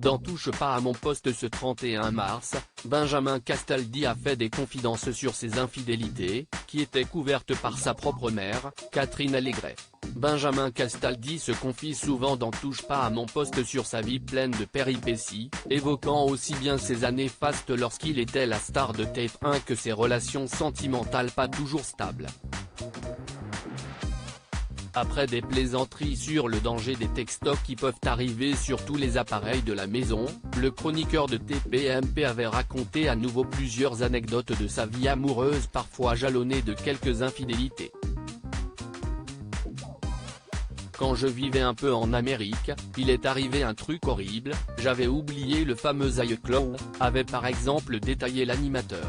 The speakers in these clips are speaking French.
Dans Touche pas à mon poste ce 31 mars, Benjamin Castaldi a fait des confidences sur ses infidélités, qui étaient couvertes par sa propre mère, Catherine Allégret. Benjamin Castaldi se confie souvent dans Touche pas à mon poste sur sa vie pleine de péripéties, évoquant aussi bien ses années fastes lorsqu'il était la star de TF1 que ses relations sentimentales pas toujours stables. Après des plaisanteries sur le danger des textos qui peuvent arriver sur tous les appareils de la maison, le chroniqueur de TPMP avait raconté à nouveau plusieurs anecdotes de sa vie amoureuse parfois jalonnée de quelques infidélités. Quand je vivais un peu en Amérique, il est arrivé un truc horrible, j'avais oublié le fameux iCloud, avait par exemple détaillé l'animateur.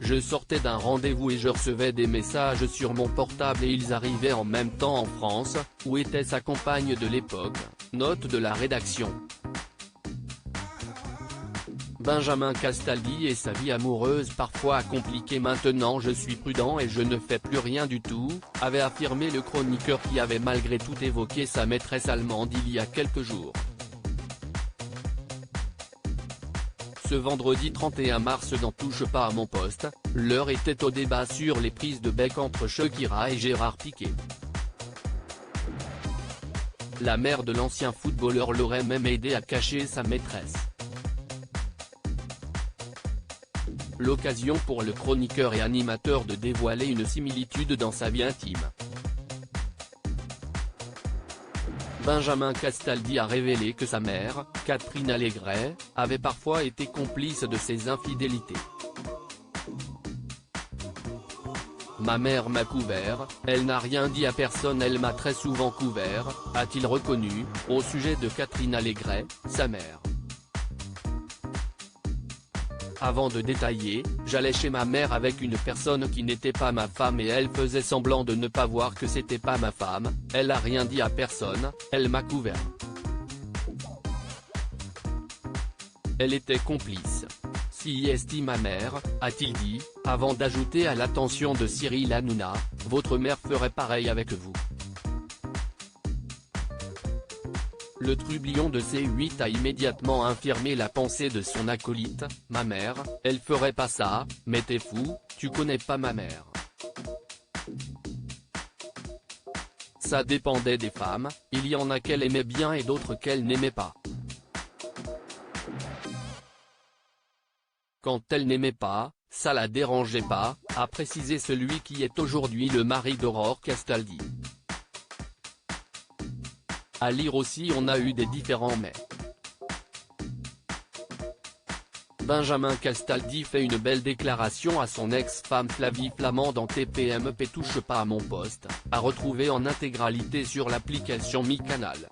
Je sortais d'un rendez-vous et je recevais des messages sur mon portable et ils arrivaient en même temps en France, où était sa compagne de l'époque, note de la rédaction. Benjamin Castaldi et sa vie amoureuse parfois compliquée. Maintenant je suis prudent et je ne fais plus rien du tout, avait affirmé le chroniqueur qui avait malgré tout évoqué sa maîtresse allemande il y a quelques jours. Ce vendredi 31 mars dans Touche pas à mon poste, l'heure était au débat sur les prises de bec entre Shakira et Gérard Piqué. La mère de l'ancien footballeur l'aurait même aidé à cacher sa maîtresse. L'occasion pour le chroniqueur et animateur de dévoiler une similitude dans sa vie intime. Benjamin Castaldi a révélé que sa mère, Catherine Allégret, avait parfois été complice de ses infidélités. Ma mère m'a couvert, elle n'a rien dit à personne, elle m'a très souvent couvert, a-t-il reconnu, au sujet de Catherine Allégret, sa mère. Avant de détailler, j'allais chez ma mère avec une personne qui n'était pas ma femme et elle faisait semblant de ne pas voir que c'était pas ma femme, elle a rien dit à personne, elle m'a couvert. Elle était complice. Si estime ma mère, a-t-il dit, avant d'ajouter à l'attention de Cyril Hanouna, votre mère ferait pareil avec vous. Le trublion de C8 a immédiatement infirmé la pensée de son acolyte, ma mère, elle ferait pas ça, mais t'es fou, tu connais pas ma mère. Ça dépendait des femmes, il y en a qu'elle aimait bien et d'autres qu'elle n'aimait pas. Quand elle n'aimait pas, ça la dérangeait pas, a précisé celui qui est aujourd'hui le mari d'Aurore Castaldi. À lire aussi on a eu des différents mais. Benjamin Castaldi fait une belle déclaration à son ex-femme Flavie Flament dans TPMP Touche pas à mon poste, à retrouver en intégralité sur l'application Mi Canal.